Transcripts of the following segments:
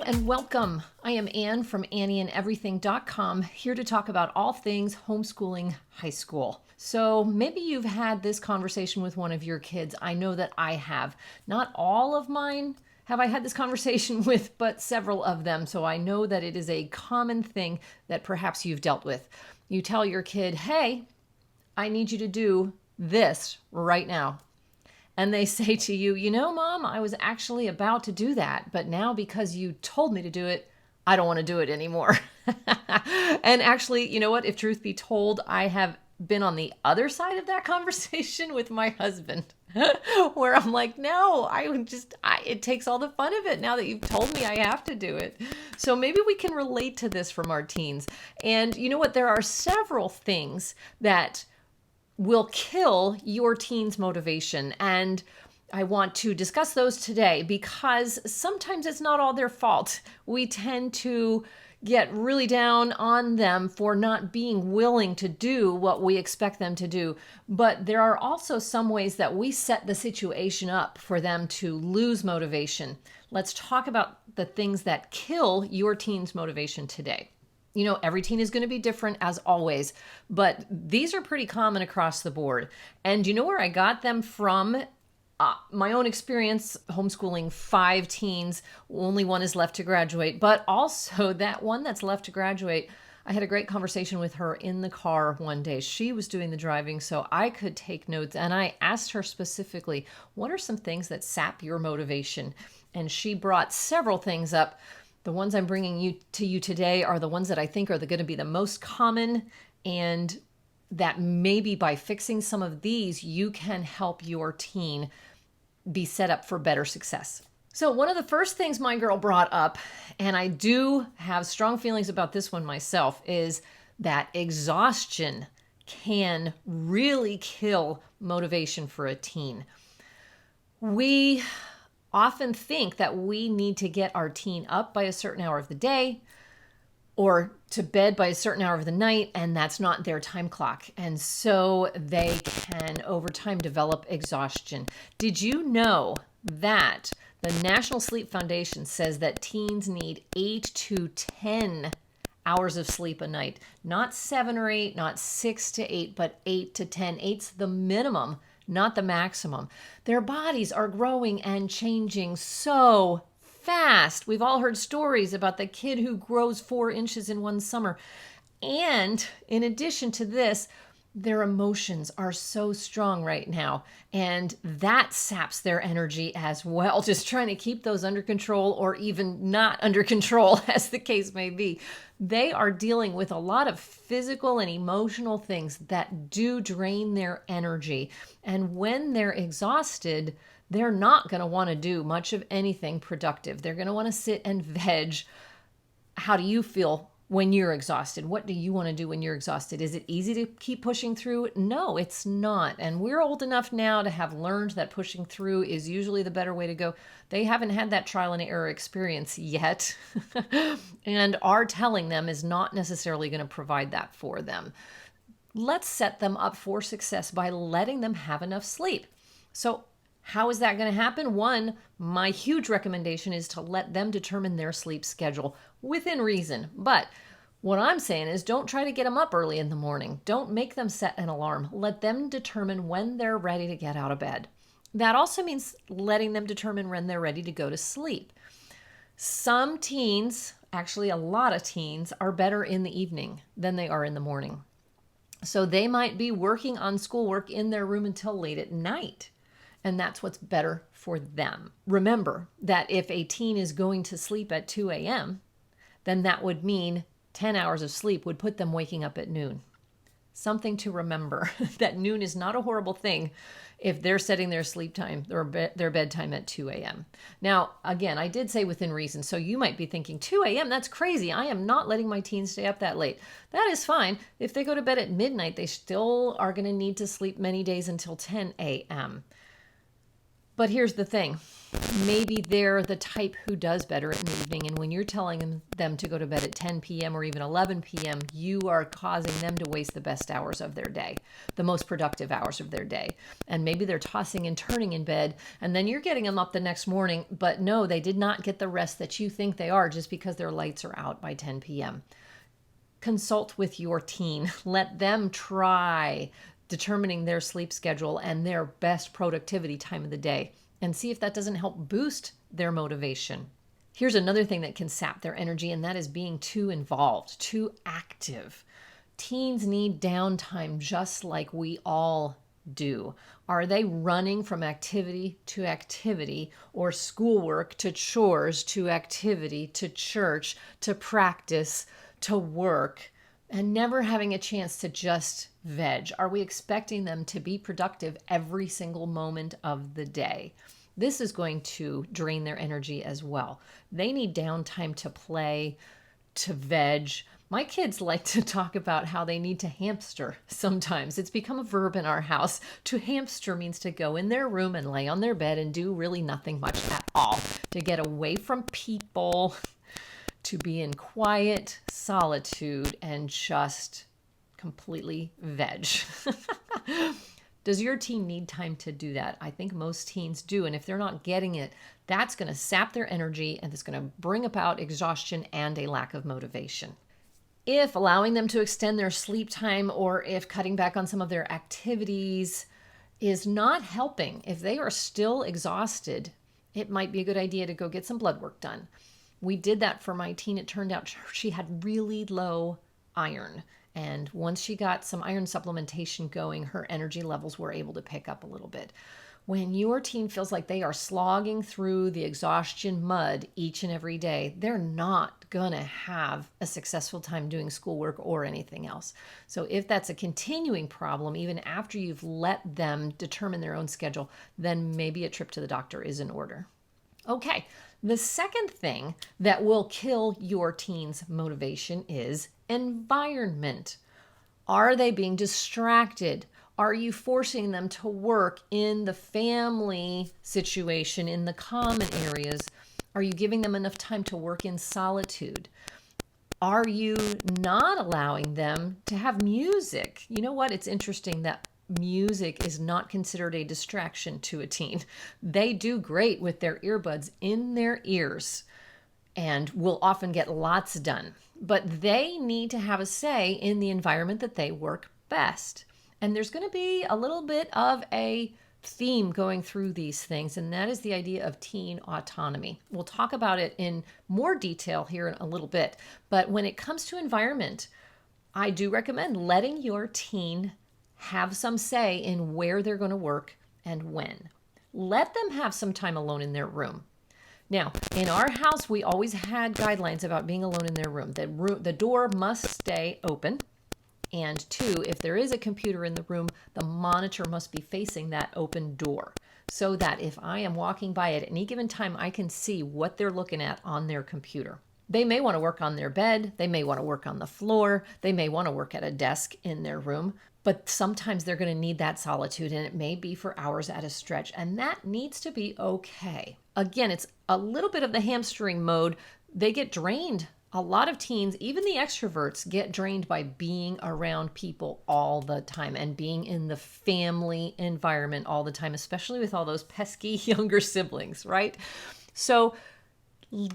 and welcome. I am Anne from AnnieandEverything.com, here to talk about all things homeschooling high school. So maybe you've had this conversation with one of your kids. I know that I have. Not all of mine have I had this conversation with, but several of them. So I know that it is a common thing that perhaps you've dealt with. You tell your kid, hey, I need you to do this right now. And they say to you, you know, Mom, I was actually about to do that, but now because you told me to do it, I don't want to do it anymore. And actually, you know what? If truth be told, I have been on the other side of that conversation with my husband, where I'm like, no, it takes all the fun of it now that you've told me I have to do it. So maybe we can relate to this from our teens. And you know what? There are several things that will kill your teen's motivation. And I want to discuss those today because sometimes it's not all their fault. We tend to get really down on them for not being willing to do what we expect them to do. But there are also some ways that we set the situation up for them to lose motivation. Let's talk about the things that kill your teen's motivation today. You know, every teen is going to be different as always, but these are pretty common across the board. And you know where I got them from? My own experience homeschooling 5 teens, only one is left to graduate, but also that one that's left to graduate, I had a great conversation with her in the car one day. She was doing the driving, so I could take notes, and I asked her specifically, what are some things that sap your motivation? And she brought several things up. The ones I'm bringing to you today are the ones that I think are going to be the most common, and that maybe by fixing some of these, you can help your teen be set up for better success. So one of the first things my girl brought up, and I do have strong feelings about this one myself, is that exhaustion can really kill motivation for a teen. We often think that we need to get our teen up by a certain hour of the day or to bed by a certain hour of the night, and that's not their time clock. And so they can, over time, develop exhaustion. Did you know that the National Sleep Foundation says that teens need 8 to 10 hours of sleep a night? Not 7 or 8, not 6 to 8, but 8 to 10. 8's the minimum, not the maximum. Their bodies are growing and changing so fast. We've all heard stories about the kid who grows 4 inches in one summer. And in addition to this, their emotions are so strong right now, and that saps their energy as well, just trying to keep those under control or even not under control, as the case may be. They are dealing with a lot of physical and emotional things that do drain their energy. And when they're exhausted, they're not going to want to do much of anything productive. They're going to want to sit and veg. How do you feel when you're exhausted? What do you want to do when you're exhausted? Is it easy to keep pushing through? No, it's not. And we're old enough now to have learned that pushing through is usually the better way to go. They haven't had that trial and error experience yet. And our telling them is not necessarily going to provide that for them. Let's set them up for success by letting them have enough sleep. So how is that going to happen? One, my huge recommendation is to let them determine their sleep schedule within reason. But what I'm saying is don't try to get them up early in the morning. Don't make them set an alarm. Let them determine when they're ready to get out of bed. That also means letting them determine when they're ready to go to sleep. Some teens, actually a lot of teens, are better in the evening than they are in the morning. So they might be working on schoolwork in their room until late at night. And that's what's better for them. Remember that if a teen is going to sleep at 2 a.m., then that would mean 10 hours of sleep would put them waking up at noon. Something to remember, that noon is not a horrible thing if they're setting their sleep time or their bedtime at 2 a.m. Now, again, I did say within reason, so you might be thinking, 2 a.m., that's crazy. I am not letting my teens stay up that late. That is fine. If they go to bed at midnight, they still are going to need to sleep many days until 10 a.m. But here's the thing. Maybe they're the type who does better in the evening. And when you're telling them to go to bed at 10 p.m. or even 11 p.m., you are causing them to waste the best hours of their day, the most productive hours of their day. And maybe they're tossing and turning in bed, and then you're getting them up the next morning. But no, they did not get the rest that you think they are just because their lights are out by 10 p.m. Consult with your teen. Let them try determining their sleep schedule and their best productivity time of the day, and see if that doesn't help boost their motivation. Here's another thing that can sap their energy, and that is being too involved, too active. Teens need downtime just like we all do. Are they running from activity to activity, or schoolwork to chores to activity to church to practice to work, and never having a chance to just veg? Are we expecting them to be productive every single moment of the day? This is going to drain their energy as well. They need downtime to play, to veg. My kids like to talk about how they need to hamster sometimes. It's become a verb in our house. To hamster means to go in their room and lay on their bed and do really nothing much at all, to get away from people, to be in quiet solitude and just completely veg. Does your teen need time to do that? I think most teens do. And if they're not getting it, that's going to sap their energy, and it's going to bring about exhaustion and a lack of motivation. If allowing them to extend their sleep time, or if cutting back on some of their activities is not helping, if they are still exhausted, it might be a good idea to go get some blood work done. We did that for my teen. It turned out she had really low iron. And once she got some iron supplementation going, her energy levels were able to pick up a little bit. When your teen feels like they are slogging through the exhaustion mud each and every day, they're not going to have a successful time doing schoolwork or anything else. So if that's a continuing problem, even after you've let them determine their own schedule, then maybe a trip to the doctor is in order. Okay, the second thing that will kill your teen's motivation is environment. Are they being distracted? Are you forcing them to work in the family situation, in the common areas? Are you giving them enough time to work in solitude? Are you not allowing them to have music? You know what? It's interesting that music is not considered a distraction to a teen. They do great with their earbuds in their ears and will often get lots done. But they need to have a say in the environment that they work best. And there's going to be a little bit of a theme going through these things, and that is the idea of teen autonomy. We'll talk about it in more detail here in a little bit. But when it comes to environment, I do recommend letting your teen have some say in where they're going to work and when. Let them have some time alone in their room. Now, in our house, we always had guidelines about being alone in their room. The door must stay open. And 2, if there is a computer in the room, the monitor must be facing that open door, so that if I am walking by at any given time, I can see what they're looking at on their computer. They may want to work on their bed. They may want to work on the floor. They may want to work at a desk in their room. But sometimes they're going to need that solitude, and it may be for hours at a stretch. And that needs to be okay. Again, it's a little bit of the hamstering mode. They get drained. A lot of teens, even the extroverts, get drained by being around people all the time and being in the family environment all the time, especially with all those pesky younger siblings, right? So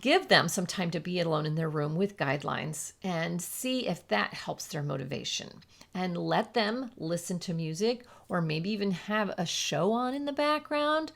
give them some time to be alone in their room with guidelines and see if that helps their motivation. And let them listen to music, or maybe even have a show on in the background.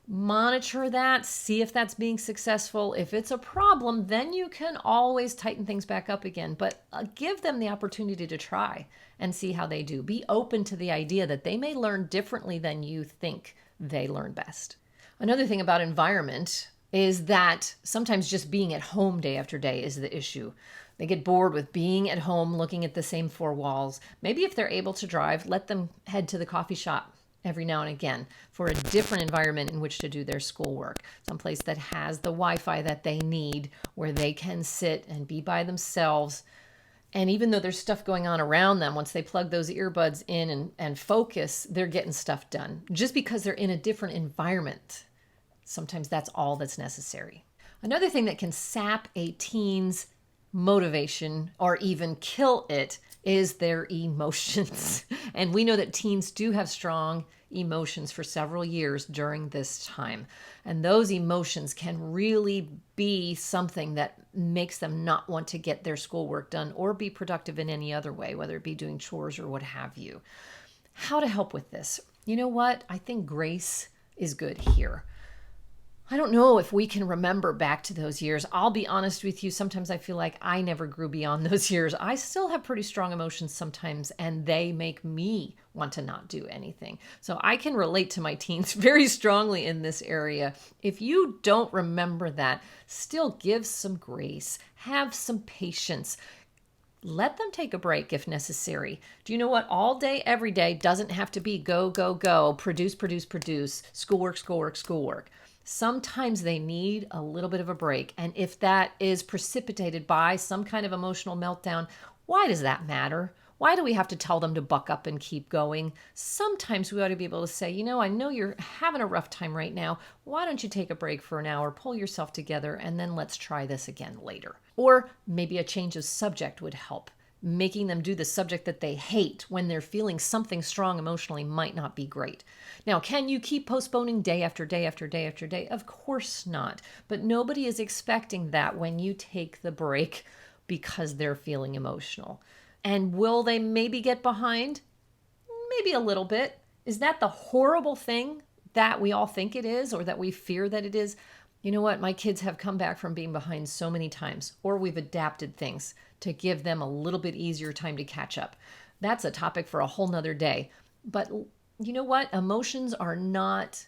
Monitor that, see if that's being successful. If it's a problem, then you can always tighten things back up again. But give them the opportunity to try and see how they do. Be open to the idea that they may learn differently than you think they learn best. Another thing about environment is that sometimes just being at home day after day is the issue. They get bored with being at home, looking at the same 4 walls. Maybe if they're able to drive, let them head to the coffee shop every now and again for a different environment in which to do their schoolwork. Someplace that has the Wi-Fi that they need, where they can sit and be by themselves And even though there's stuff going on around them, once they plug those earbuds in and focus, they're getting stuff done. Just because they're in a different environment, sometimes that's all that's necessary. Another thing that can sap a teen's motivation or even kill it is their emotions. And we know that teens do have strong emotions for several years during this time. And those emotions can really be something that makes them not want to get their schoolwork done or be productive in any other way, whether it be doing chores or what have you. How to help with this? You know what? I think grace is good here. I don't know if we can remember back to those years. I'll be honest with you. Sometimes I feel like I never grew beyond those years. I still have pretty strong emotions sometimes, and they make me want to not do anything. So I can relate to my teens very strongly in this area. If you don't remember that, still give some grace, have some patience. Let them take a break if necessary. Do you know what? All day, every day doesn't have to be go, go, go, produce, produce, produce, schoolwork, schoolwork, schoolwork. Sometimes they need a little bit of a break. And if that is precipitated by some kind of emotional meltdown, why does that matter? Why do we have to tell them to buck up and keep going? Sometimes we ought to be able to say, you know, I know you're having a rough time right now. Why don't you take a break for an hour, pull yourself together, and then let's try this again later. Or maybe a change of subject would help. Making them do the subject that they hate when they're feeling something strong emotionally might not be great. Now, can you keep postponing day after day after day after day? Of course not. But nobody is expecting that when you take the break because they're feeling emotional. And will they maybe get behind? Maybe a little bit. Is that the horrible thing that we all think it is or that we fear that it is? You know what? My kids have come back from being behind so many times, or we've adapted things to give them a little bit easier time to catch up. That's a topic for a whole nother day. But you know what? Emotions are not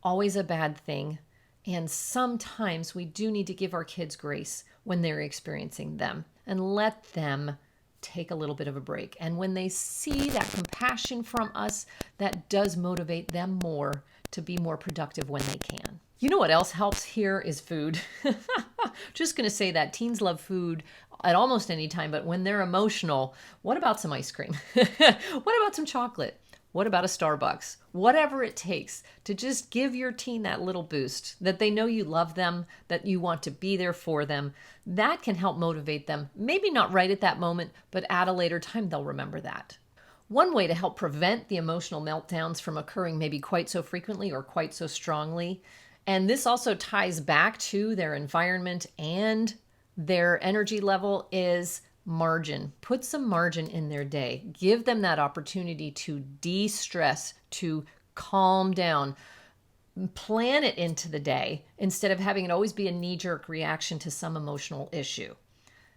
always a bad thing. And sometimes we do need to give our kids grace when they're experiencing them and let them take a little bit of a break. And when they see that compassion from us, that does motivate them more to be more productive when they can. You know what else helps here is food. Just going to say that teens love food at almost any time, but when they're emotional, what about some ice cream? What about some chocolate? What about a Starbucks? Whatever it takes to just give your teen that little boost, that they know you love them, that you want to be there for them. That can help motivate them. Maybe not right at that moment, but at a later time, they'll remember that. One way to help prevent the emotional meltdowns from occurring maybe quite so frequently or quite so strongly, and this also ties back to their environment and their energy level, is margin. Put some margin in their day. Give them that opportunity to de-stress, to calm down. Plan it into the day instead of having it always be a knee-jerk reaction to some emotional issue.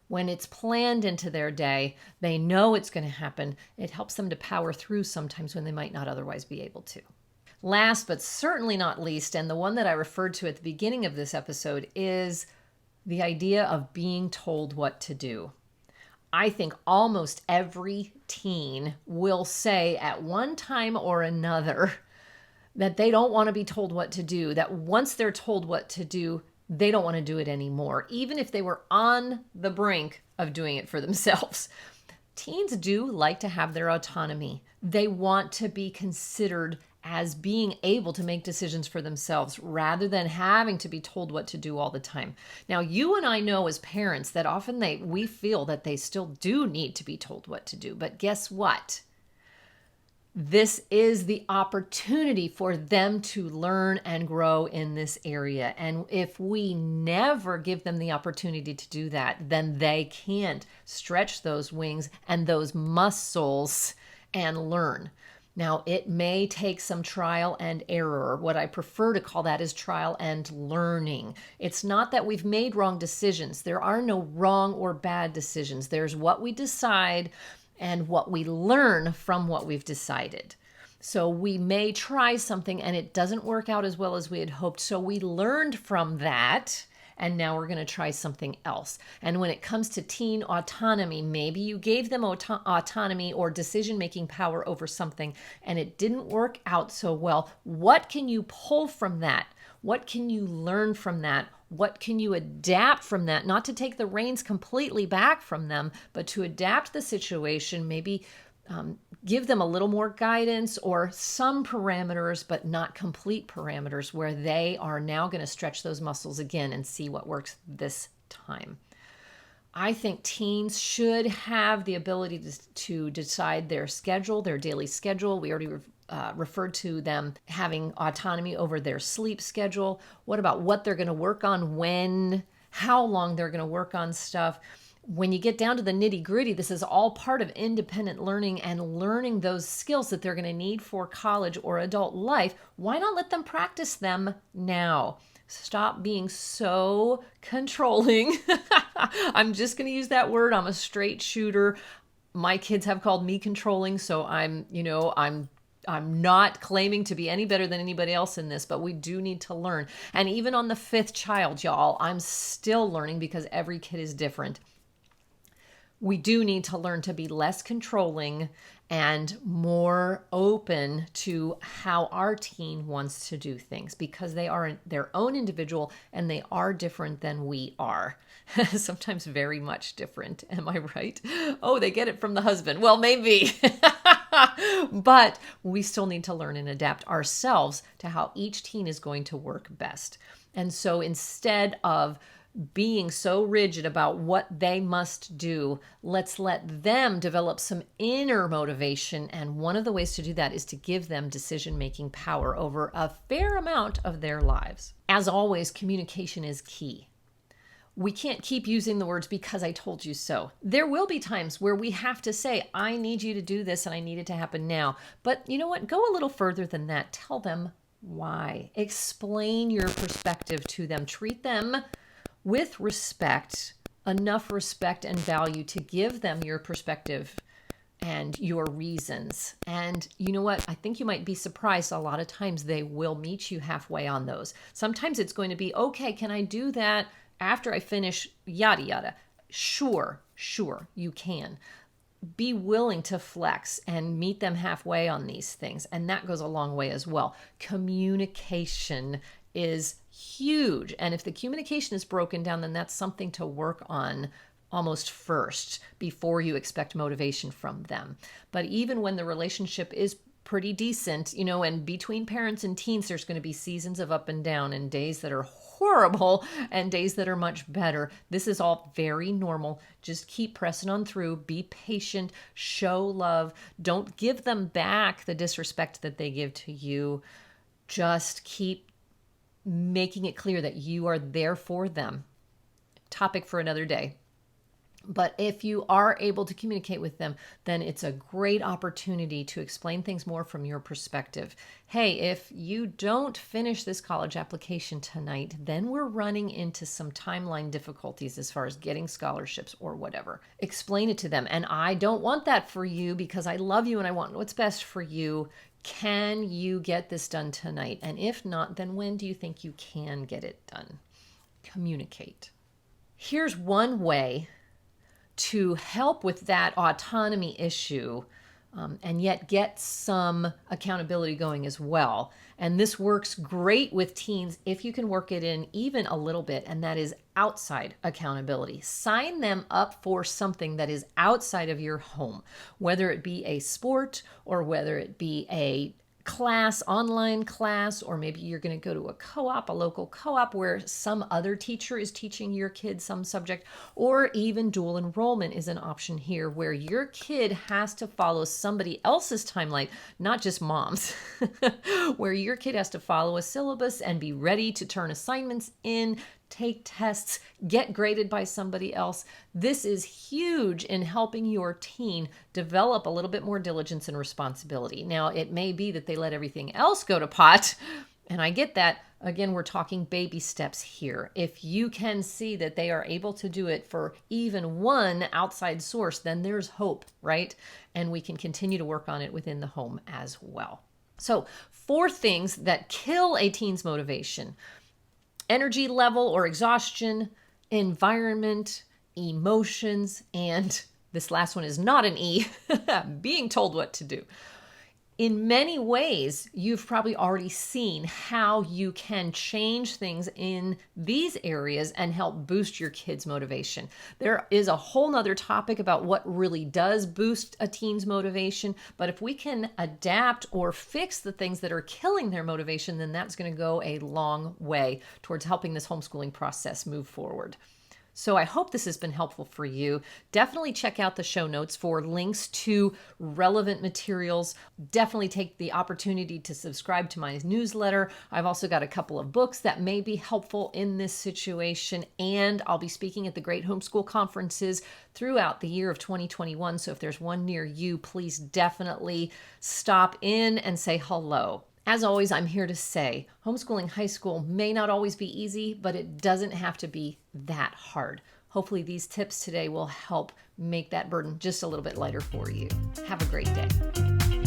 When it's planned into their day, they know it's going to happen. It helps them to power through sometimes when they might not otherwise be able to. Last but certainly not least, and the one that I referred to at the beginning of this episode, is the idea of being told what to do. I think almost every teen will say at one time or another that they don't want to be told what to do, that once they're told what to do, they don't want to do it anymore, even if they were on the brink of doing it for themselves. Teens do like to have their autonomy. They want to be considered as being able to make decisions for themselves rather than having to be told what to do all the time. Now, you and I know as parents that often we feel that they still do need to be told what to do. But guess what? This is the opportunity for them to learn and grow in this area. And if we never give them the opportunity to do that, then they can't stretch those wings and those muscles and learn. Now, it may take some trial and error. What I prefer to call that is trial and learning. It's not that we've made wrong decisions. There are no wrong or bad decisions. There's what we decide and what we learn from what we've decided. So we may try something and it doesn't work out as well as we had hoped. So we learned from that and now we're going to try something else. And when it comes to teen autonomy, maybe you gave them autonomy or decision-making power over something and it didn't work out so well. What can you pull from that? What can you learn from that? What can you adapt from that? Not to take the reins completely back from them, but to adapt the situation, maybe give them a little more guidance or some parameters, but not complete parameters, where they are now going to stretch those muscles again and see what works this time. I think teens should have the ability to decide their schedule, their daily schedule. We already referred to them having autonomy over their sleep schedule. What about what they're going to work on when, how long they're going to work on stuff? When you get down to the nitty gritty, this is all part of independent learning and learning those skills that they're going to need for college or adult life. Why not let them practice them now? Stop being so controlling. I'm just going to use that word. I'm a straight shooter. My kids have called me controlling, so I'm not claiming to be any better than anybody else in this, but we do need to learn. And even on the 5th child, y'all, I'm still learning because every kid is different. We do need to learn to be less controlling and more open to how our teen wants to do things, because they are their own individual and they are different than we are. Sometimes very much different. Am I right? Oh, they get it from the husband. Well, maybe. But we still need to learn and adapt ourselves to how each teen is going to work best. And so instead of being so rigid about what they must do, let's let them develop some inner motivation. And one of the ways to do that is to give them decision-making power over a fair amount of their lives. As always, communication is key. We can't keep using the words "because I told you so." There will be times where we have to say, I need you to do this and I need it to happen now. But you know what? Go a little further than that. Tell them why. Explain your perspective to them. Treat them with respect, enough respect and value to give them your perspective and your reasons. And you know what? I think you might be surprised. A lot of times they will meet you halfway on those. Sometimes it's going to be, okay, can I do that after I finish yada yada? Sure, you can. Be willing to flex and meet them halfway on these things. And that goes a long way as well. Communication is huge. And if the communication is broken down, then that's something to work on almost first before you expect motivation from them. But even when the relationship is pretty decent, and between parents and teens, there's going to be seasons of up and down and days that are horrible and days that are much better. This is all very normal. Just keep pressing on through. Be patient. Show love. Don't give them back the disrespect that they give to you. Just keep making it clear that you are there for them. Topic for another day. But if you are able to communicate with them, then it's a great opportunity to explain things more from your perspective. Hey, if you don't finish this college application tonight, then we're running into some timeline difficulties as far as getting scholarships or whatever. Explain it to them. And I don't want that for you because I love you and I want what's best for you. Can you get this done tonight? And if not, then when do you think you can get it done? Communicate. Here's one way to help with that autonomy issue and yet get some accountability going as well. And this works great with teens if you can work it in even a little bit, and that is outside accountability. Sign them up for something that is outside of your home, whether it be a sport or whether it be a class, online class, or maybe you're going to go to a co-op, a local co-op where some other teacher is teaching your kid some subject, or even dual enrollment is an option here where your kid has to follow somebody else's timeline, not just mom's, where your kid has to follow a syllabus and be ready to turn assignments in, take tests, get graded by somebody else. This is huge in helping your teen develop a little bit more diligence and responsibility. Now, it may be that they let everything else go to pot, and I get that. Again, we're talking baby steps here. If you can see that they are able to do it for even one outside source, then there's hope, right? And we can continue to work on it within the home as well. So, 4 things that kill a teen's motivation. energy level or exhaustion, environment, emotions, and this last one is not an E, being told what to do. In many ways, you've probably already seen how you can change things in these areas and help boost your kids' motivation. There is a whole nother topic about what really does boost a teen's motivation, but if we can adapt or fix the things that are killing their motivation, then that's going to go a long way towards helping this homeschooling process move forward. So I hope this has been helpful for you. Definitely check out the show notes for links to relevant materials. Definitely take the opportunity to subscribe to my newsletter. I've also got a couple of books that may be helpful in this situation, and I'll be speaking at the Great Homeschool Conferences throughout the year of 2021. So if there's one near you, please definitely stop in and say hello. As always, I'm here to say homeschooling high school may not always be easy, but it doesn't have to be that hard. Hopefully these tips today will help make that burden just a little bit lighter for you. Have a great day.